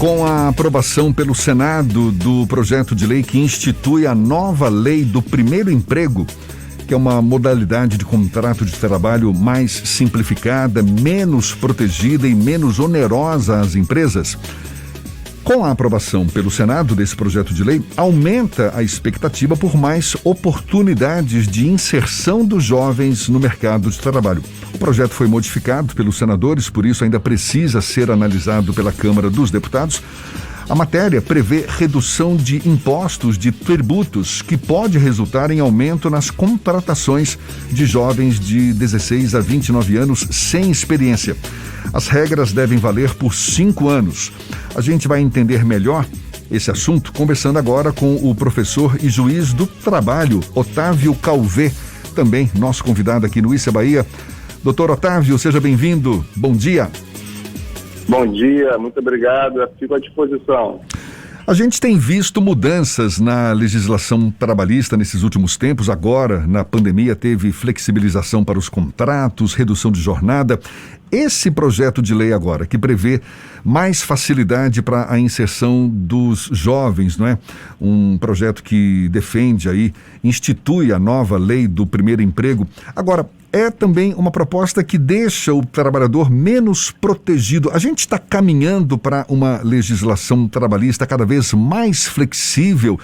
Com a aprovação pelo Senado do projeto de lei que institui a nova lei do primeiro emprego, que é uma modalidade de contrato de trabalho mais simplificada, menos protegida e menos onerosa às empresas. Com a aprovação pelo Senado desse projeto de lei, aumenta a expectativa por mais oportunidades de inserção dos jovens no mercado de trabalho. O projeto foi modificado pelos senadores, por isso ainda precisa ser analisado pela Câmara dos Deputados. A matéria prevê redução de impostos de tributos, que pode resultar em aumento nas contratações de jovens de 16 a 29 anos sem experiência. As regras devem valer por 5 anos. A gente vai entender melhor esse assunto conversando agora com o professor e juiz do trabalho, Otávio Calvé, também nosso convidado aqui no Issa Bahia. Doutor Otávio, seja bem-vindo. Bom dia. Bom dia, muito obrigado, eu fico à disposição. A gente tem visto mudanças na legislação trabalhista nesses últimos tempos. Agora, na pandemia, teve flexibilização para os contratos, redução de jornada. Esse projeto de lei agora, que prevê mais facilidade para a inserção dos jovens, não é? Um projeto que defende aí, institui a nova lei do primeiro emprego. Agora, é também uma proposta que deixa o trabalhador menos protegido. A gente está caminhando para uma legislação trabalhista cada vez mais flexível,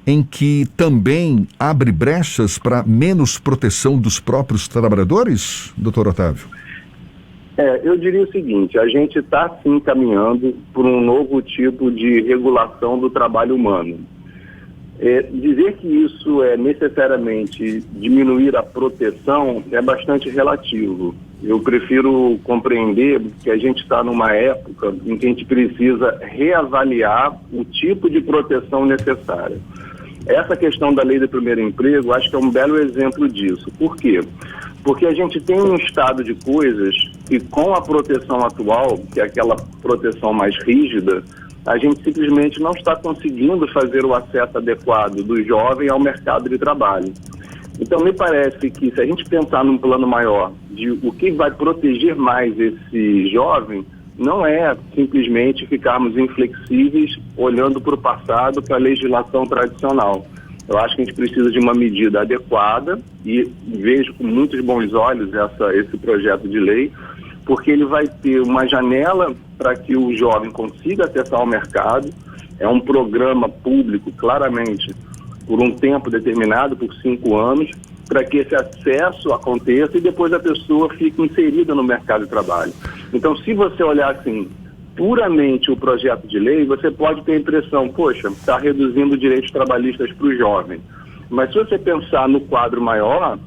em que também abre brechas para menos proteção dos próprios trabalhadores, doutor Otávio? Eu diria o seguinte, a gente está sim caminhando por um novo tipo de regulação do trabalho humano. Dizer que isso é necessariamente diminuir a proteção é bastante relativo. Eu prefiro compreender que a gente está numa época em que a gente precisa reavaliar o tipo de proteção necessária. Essa questão da lei do primeiro emprego, acho que é um belo exemplo disso. Por quê? Porque a gente tem um estado de coisas que, com a proteção atual, que é aquela proteção mais rígida, a gente simplesmente não está conseguindo fazer o acesso adequado do jovem ao mercado de trabalho. Então, me parece que se a gente pensar num plano maior de o que vai proteger mais esse jovem, não é simplesmente ficarmos inflexíveis olhando para o passado, para a legislação tradicional. Eu acho que a gente precisa de uma medida adequada e vejo com muitos bons olhos esse projeto de lei, porque ele vai ter uma janela para que o jovem consiga acessar o mercado. É um programa público, claramente, por um tempo determinado, por 5 anos, para que esse acesso aconteça e depois a pessoa fique inserida no mercado de trabalho. Então, se você olhar assim, puramente o projeto de lei, você pode ter a impressão, poxa, está reduzindo direitos trabalhistas para o jovem. Mas se você pensar no quadro maior,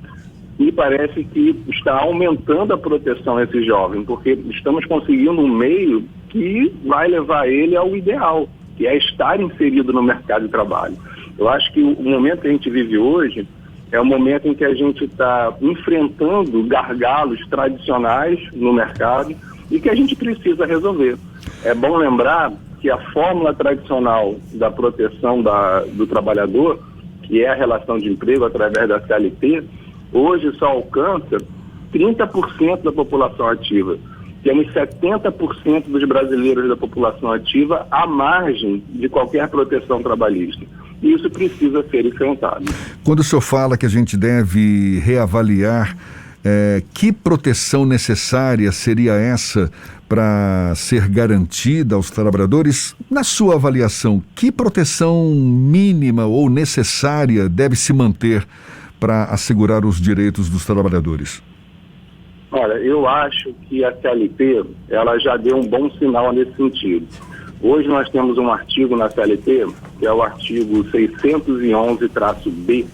me parece que está aumentando a proteção a esse jovem, porque estamos conseguindo um meio que vai levar ele ao ideal, que é estar inserido no mercado de trabalho. Eu acho que o momento que a gente vive hoje é o momento em que a gente está enfrentando gargalos tradicionais no mercado e que a gente precisa resolver. É bom lembrar que a fórmula tradicional da proteção do trabalhador, que é a relação de emprego através da CLT, hoje só alcança 30% da população ativa. Temos 70% dos brasileiros da população ativa à margem de qualquer proteção trabalhista. E isso precisa ser enfrentado. Quando o senhor fala que a gente deve reavaliar, que proteção necessária seria essa para ser garantida aos trabalhadores? Na sua avaliação, que proteção mínima ou necessária deve se manter para assegurar os direitos dos trabalhadores? Olha, eu acho que a CLT ela já deu um bom sinal nesse sentido. Hoje nós temos um artigo na CLT, que é o artigo 611-B,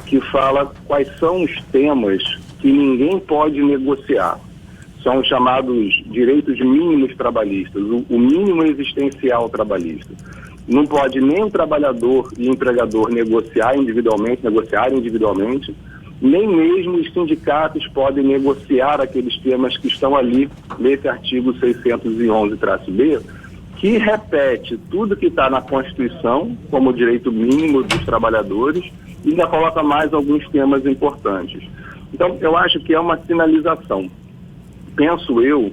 que fala quais são os temas que ninguém pode negociar. São os chamados direitos mínimos trabalhistas, o mínimo existencial trabalhista. Não pode nem o trabalhador e o empregador negociarem individualmente, nem mesmo os sindicatos podem negociar aqueles temas que estão ali nesse artigo 611-B, que repete tudo que está na Constituição como direito mínimo dos trabalhadores e ainda coloca mais alguns temas importantes. Então, eu acho que é uma sinalização. Penso eu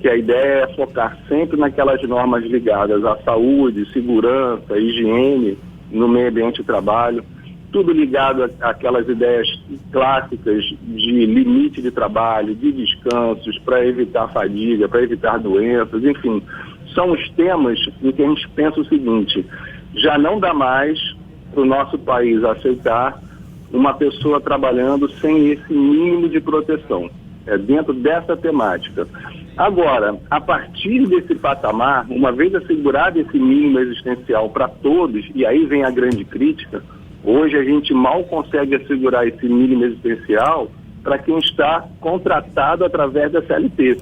que a ideia é focar sempre naquelas normas ligadas à saúde, segurança, higiene no meio ambiente de trabalho, tudo ligado àquelas ideias clássicas de limite de trabalho, de descansos, para evitar fadiga, para evitar doenças, enfim. São os temas em que a gente pensa o seguinte: já não dá mais para o nosso país aceitar uma pessoa trabalhando sem esse mínimo de proteção. É dentro dessa temática. Agora, a partir desse patamar, uma vez assegurado esse mínimo existencial para todos, e aí vem a grande crítica, hoje a gente mal consegue assegurar esse mínimo existencial para quem está contratado através da CLT.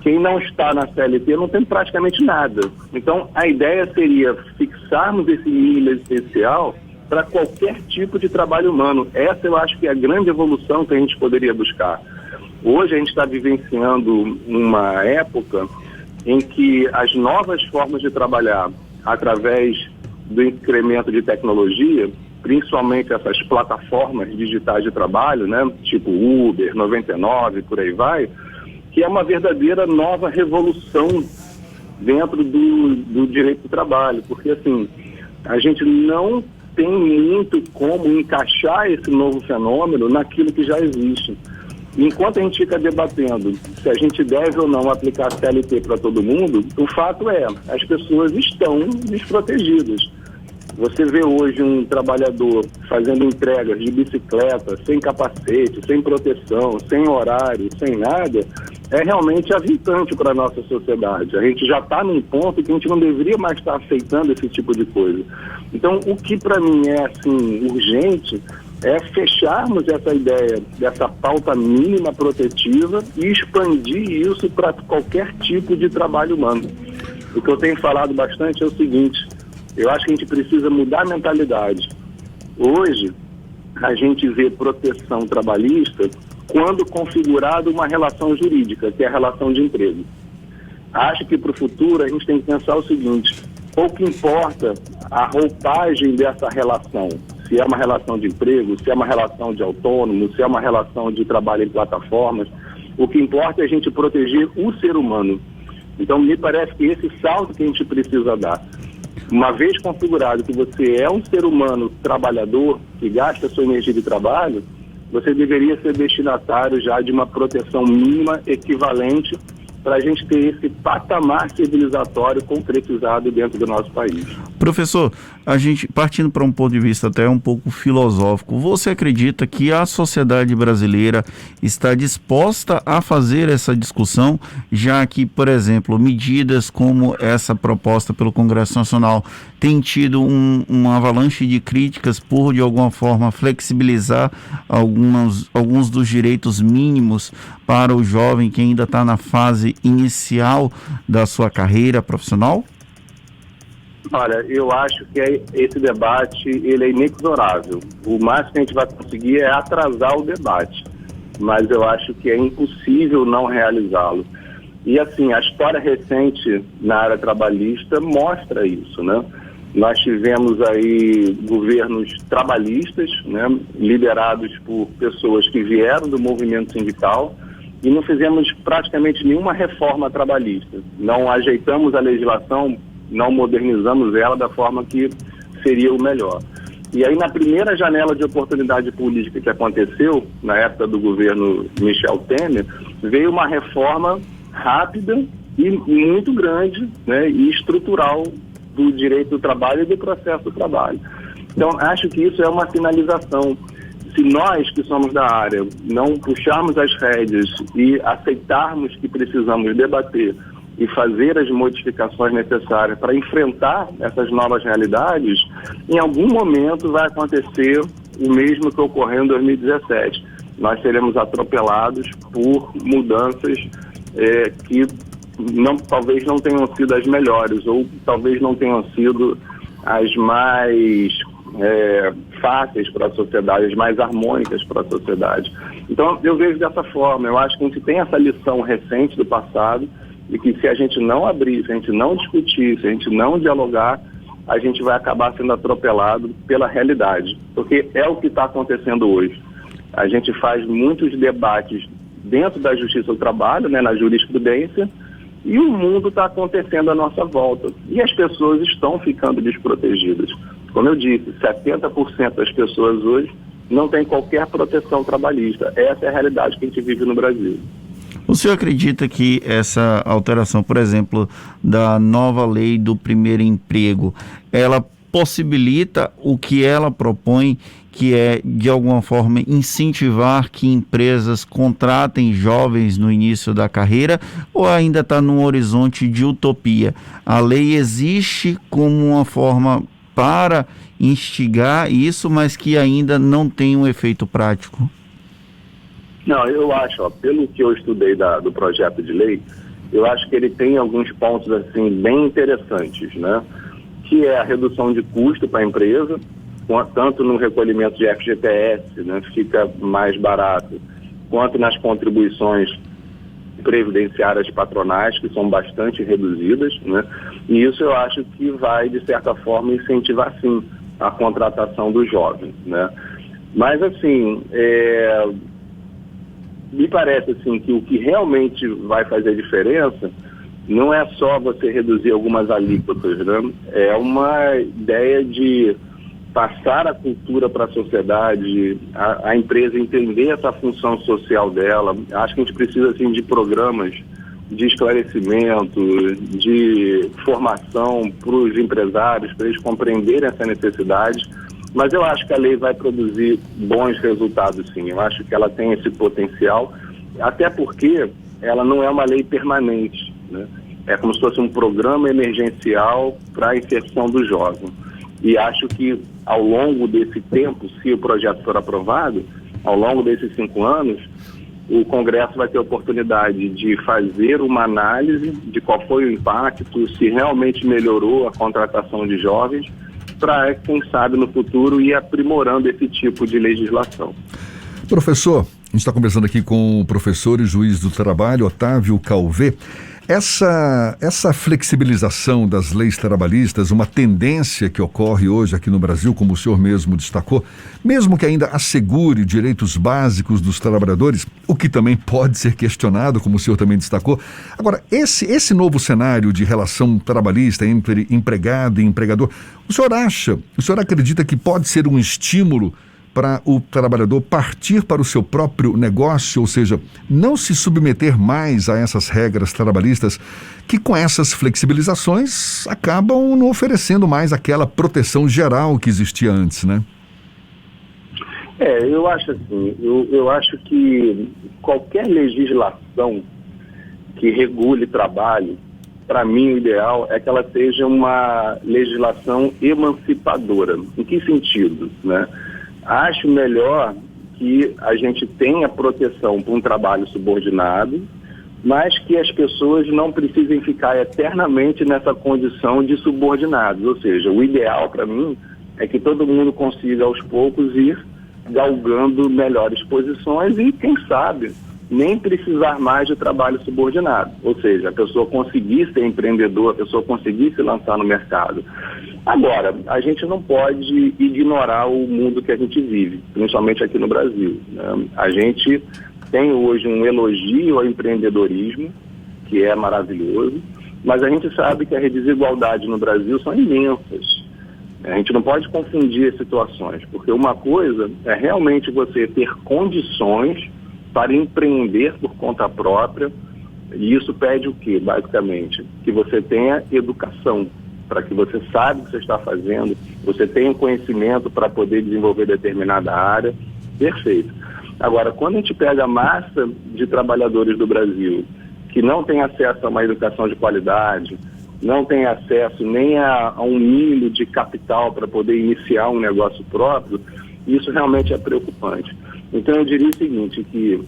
Quem não está na CLT não tem praticamente nada. Então, a ideia seria fixarmos esse mínimo existencial para qualquer tipo de trabalho humano. Essa eu acho que é a grande evolução que a gente poderia buscar. Hoje a gente está vivenciando uma época em que as novas formas de trabalhar através do incremento de tecnologia, principalmente essas plataformas digitais de trabalho, né, tipo Uber, 99, por aí vai, que é uma verdadeira nova revolução dentro do direito do trabalho, porque assim, a gente não tem muito como encaixar esse novo fenômeno naquilo que já existe. Enquanto a gente fica debatendo se a gente deve ou não aplicar CLT para todo mundo, o fato é, as pessoas estão desprotegidas. Você vê hoje um trabalhador fazendo entregas de bicicleta, sem capacete, sem proteção, sem horário, sem nada, é realmente aviltante para a nossa sociedade. A gente já está num ponto que a gente não deveria mais estar aceitando esse tipo de coisa. Então, o que para mim é assim, urgente é fecharmos essa ideia dessa pauta mínima protetiva e expandir isso para qualquer tipo de trabalho humano. O que eu tenho falado bastante é o seguinte: eu acho que a gente precisa mudar a mentalidade. Hoje, a gente vê proteção trabalhista quando configurada uma relação jurídica, que é a relação de emprego. Acho que para o futuro a gente tem que pensar o seguinte: pouco importa a roupagem dessa relação, se é uma relação de emprego, se é uma relação de autônomo, se é uma relação de trabalho em plataformas, o que importa é a gente proteger o ser humano. Então, me parece que esse salto que a gente precisa dar, uma vez configurado que você é um ser humano trabalhador, que gasta a sua energia de trabalho, você deveria ser destinatário já de uma proteção mínima equivalente para a gente ter esse patamar civilizatório concretizado dentro do nosso país. Professor, a gente partindo para um ponto de vista até um pouco filosófico, você acredita que a sociedade brasileira está disposta a fazer essa discussão, já que, por exemplo, medidas como essa proposta pelo Congresso Nacional tem tido uma avalanche de críticas por, de alguma forma, flexibilizar alguns dos direitos mínimos para o jovem que ainda está na fase inicial da sua carreira profissional? Olha, eu acho que esse debate ele é inexorável. O máximo que a gente vai conseguir é atrasar o debate, mas eu acho que é impossível não realizá-lo. E assim, a história recente na área trabalhista mostra isso, né? Nós tivemos aí governos trabalhistas, né, liderados por pessoas que vieram do movimento sindical, e não fizemos praticamente nenhuma reforma trabalhista. Não ajeitamos a legislação, não modernizamos ela da forma que seria o melhor. E aí, na primeira janela de oportunidade política que aconteceu, na época do governo Michel Temer, veio uma reforma rápida e muito grande, né, e estrutural do direito do trabalho e do processo do trabalho. Então, acho que isso é uma sinalização. Se nós, que somos da área, não puxarmos as rédeas e aceitarmos que precisamos debater e fazer as modificações necessárias para enfrentar essas novas realidades, em algum momento vai acontecer o mesmo que ocorreu em 2017. Nós seremos atropelados por mudanças que talvez não tenham sido as melhores, ou talvez não tenham sido as mais fáceis para a sociedade, as mais harmônicas para a sociedade. Então, eu vejo dessa forma. Eu acho que a gente tem essa lição recente do passado, e que se a gente não abrir, se a gente não discutir, se a gente não dialogar, a gente vai acabar sendo atropelado pela realidade. Porque é o que está acontecendo hoje. A gente faz muitos debates dentro da justiça do trabalho, né, na jurisprudência, E o mundo está acontecendo à nossa volta. E as pessoas estão ficando desprotegidas. Como eu disse, 70% das pessoas hoje não têm qualquer proteção trabalhista. Essa é a realidade que a gente vive no Brasil. O senhor acredita que essa alteração, por exemplo, da nova lei do primeiro emprego, ela possibilita o que ela propõe, que é, de alguma forma, incentivar que empresas contratem jovens no início da carreira, ou ainda está num horizonte de utopia? A lei existe como uma forma para instigar isso, mas que ainda não tem um efeito prático? Não, eu acho, pelo que eu estudei do projeto de lei, eu acho que ele tem alguns pontos assim bem interessantes, né? Que é a redução de custo para a empresa, tanto no recolhimento de FGTS, né, fica mais barato, quanto nas contribuições previdenciárias patronais, que são bastante reduzidas, né? E isso eu acho que vai, de certa forma, incentivar, sim, a contratação dos jovens, né? Mas, assim, me parece assim, que o que realmente vai fazer diferença não é só você reduzir algumas alíquotas, né? É uma ideia de passar a cultura para a sociedade, a empresa entender essa função social dela. Acho que a gente precisa assim, de programas de esclarecimento, de formação para os empresários, para eles compreenderem essa necessidade. Mas eu acho que a lei vai produzir bons resultados, sim. Eu acho que ela tem esse potencial, até porque ela não é uma lei permanente, né? É como se fosse um programa emergencial para a inserção do jovem. E acho que ao longo desse tempo, se o projeto for aprovado, ao longo desses 5 anos, o Congresso vai ter a oportunidade de fazer uma análise de qual foi o impacto, se realmente melhorou a contratação de jovens, para, quem sabe, no futuro ir aprimorando esse tipo de legislação. Professor, a gente está conversando aqui com o professor e juiz do trabalho, Otávio Calvé. Essa flexibilização das leis trabalhistas, uma tendência que ocorre hoje aqui no Brasil, como o senhor mesmo destacou, mesmo que ainda assegure direitos básicos dos trabalhadores, o que também pode ser questionado, como o senhor também destacou. Agora, esse novo cenário de relação trabalhista entre empregado e empregador, o senhor acredita que pode ser um estímulo para o trabalhador partir para o seu próprio negócio, ou seja, não se submeter mais a essas regras trabalhistas que, com essas flexibilizações, acabam não oferecendo mais aquela proteção geral que existia antes, né? Eu acho assim, eu acho que qualquer legislação que regule trabalho, para mim o ideal é que ela seja uma legislação emancipadora. Em que sentido, né? Acho melhor que a gente tenha proteção para um trabalho subordinado, mas que as pessoas não precisem ficar eternamente nessa condição de subordinados. Ou seja, o ideal para mim é que todo mundo consiga aos poucos ir galgando melhores posições e, quem sabe, nem precisar mais de trabalho subordinado. Ou seja, a pessoa conseguir ser empreendedor, a pessoa conseguir se lançar no mercado. Agora, a gente não pode ignorar o mundo que a gente vive, principalmente aqui no Brasil, né? A gente tem hoje um elogio ao empreendedorismo, que é maravilhoso, mas a gente sabe que as desigualdades no Brasil são imensas. A gente não pode confundir as situações, porque uma coisa é realmente você ter condições para empreender por conta própria, e isso pede o quê, basicamente? Que você tenha educação, para que você saiba o que você está fazendo, você tenha conhecimento para poder desenvolver determinada área, perfeito. Agora, quando a gente pega a massa de trabalhadores do Brasil que não tem acesso a uma educação de qualidade, não tem acesso nem a um mínimo de capital para poder iniciar um negócio próprio, isso realmente é preocupante. Então eu diria o seguinte, que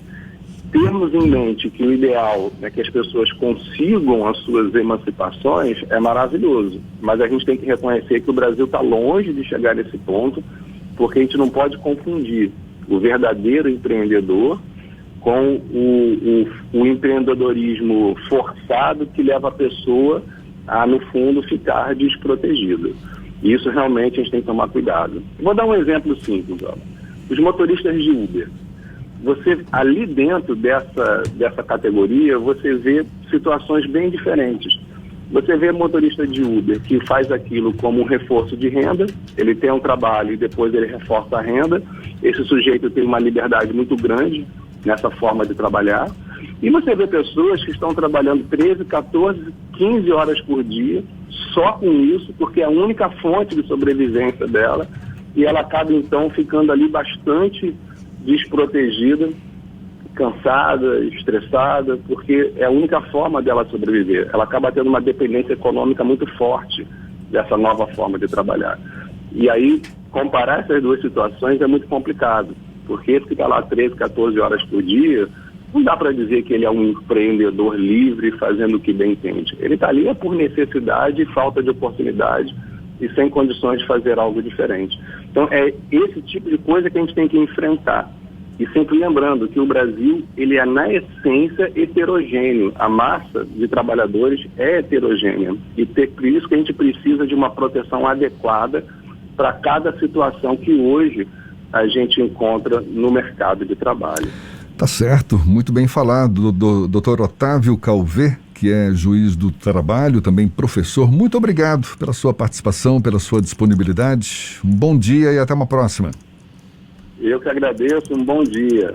termos em mente que o ideal é que as pessoas consigam as suas emancipações é maravilhoso, mas a gente tem que reconhecer que o Brasil está longe de chegar nesse ponto, porque a gente não pode confundir o verdadeiro empreendedor com o empreendedorismo forçado que leva a pessoa a, no fundo, ficar desprotegida. E isso realmente a gente tem que tomar cuidado. Vou dar um exemplo simples. Os motoristas de Uber. você ali dentro dessa categoria, você vê situações bem diferentes. Você vê motorista de Uber que faz aquilo como um reforço de renda, ele tem um trabalho e depois ele reforça a renda. Esse sujeito tem uma liberdade muito grande nessa forma de trabalhar. E você vê pessoas que estão trabalhando 13, 14, 15 horas por dia, só com isso, porque é a única fonte de sobrevivência dela, e ela acaba então ficando ali bastante desprotegida, cansada, estressada, porque é a única forma dela sobreviver. Ela acaba tendo uma dependência econômica muito forte dessa nova forma de trabalhar. E aí, comparar essas duas situações é muito complicado, porque esse que está lá 13, 14 horas por dia, não dá para dizer que ele é um empreendedor livre fazendo o que bem entende. Ele está ali por necessidade, falta de oportunidade e sem condições de fazer algo diferente. Então, é esse tipo de coisa que a gente tem que enfrentar. E sempre lembrando que o Brasil, ele é, na essência, heterogêneo. A massa de trabalhadores é heterogênea. E por isso que a gente precisa de uma proteção adequada para cada situação que hoje a gente encontra no mercado de trabalho. Tá certo, muito bem falado, Dr. Otávio Calvé, que é juiz do trabalho, também professor. Muito obrigado pela sua participação, pela sua disponibilidade. Um bom dia e até uma próxima. Eu que agradeço, um bom dia.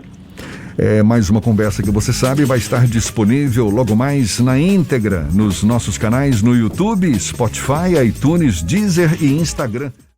Mais uma conversa que você sabe vai estar disponível logo mais na íntegra nos nossos canais no YouTube, Spotify, iTunes, Deezer e Instagram.